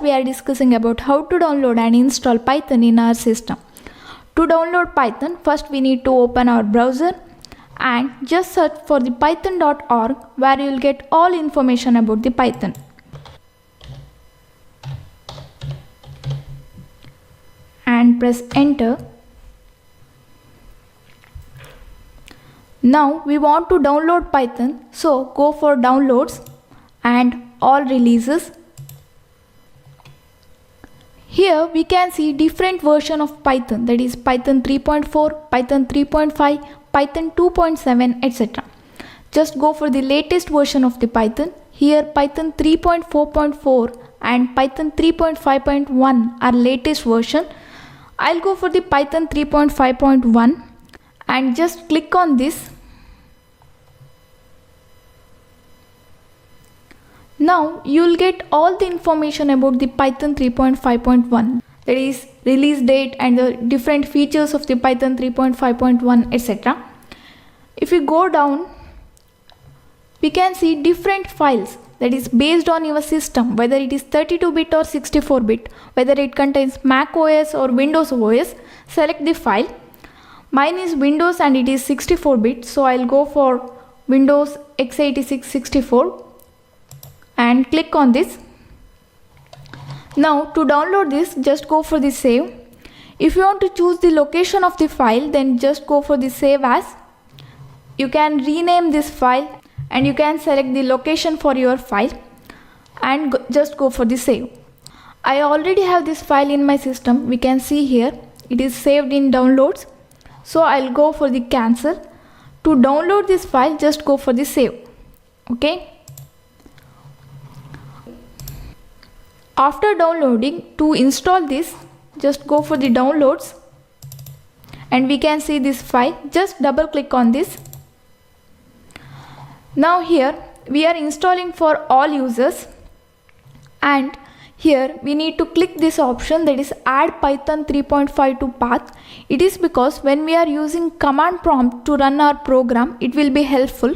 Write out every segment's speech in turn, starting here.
We are discussing about how to download and install Python in our system. To download Python, first we need to open our browser and just search for the python.org, where you will get all information about the Python. And press enter. Now we want to download Python, so go for downloads and all releases. Here we can see different version of Python, that is Python 3.4, Python 3.5, Python 2.7, etc. Just go for the latest version of the Python. Here Python 3.4.4 and Python 3.5.1 are latest version. I'll go for the Python 3.5.1 and just click on this. Now you will get all the information about the Python 3.5.1, that is release date and the different features of the Python 3.5.1, etc. If we go down, we can see different files, that is based on your system, whether it is 32-bit or 64-bit, whether it contains Mac OS or Windows OS. Select the file. Mine is Windows and it is 64-bit, so I'll go for Windows x86 64 and click on this. Now to download this, just go for the save. If you want to choose the location of the file, then just go for the save as. You can rename this file and you can select the location for your file and just go for the save. I already have this file in my system. We can see here it is saved in downloads, so I'll go for the cancel. To download this file, just go for the save. Okay. After downloading, to install this, just go for the downloads and we can see this file. Just double click on this. Now here we are installing for all users, and here we need to click this option, that is add Python 3.5 to path. It is because when we are using command prompt to run our program, it will be helpful.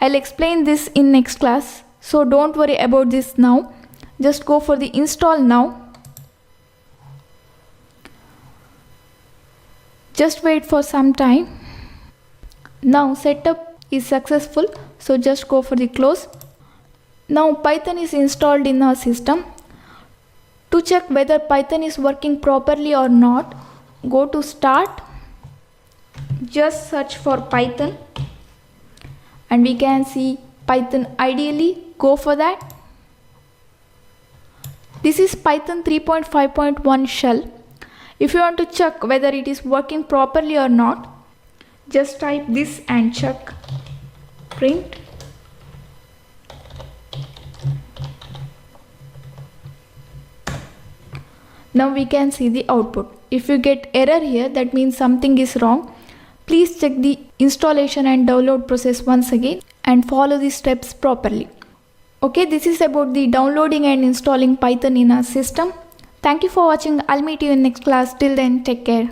I'll explain this in next class, so don't worry about this now. Just go for the install now. Just wait for some time. Now setup is successful, so just go for the close. Now Python is installed in our system. To check whether Python is working properly or not, go to start. Just search for Python and we can see Python ideally. Go for that. This is Python 3.5.1 shell. If you want to check whether it is working properly or not, just type this and check. Print. Now we can see the output. If you get error here, that means something is wrong. Please check the installation and download process once again and follow the steps properly. Okay, this is about the downloading and installing Python in our system. Thank you for watching. I'll meet you in next class. Till then, take care.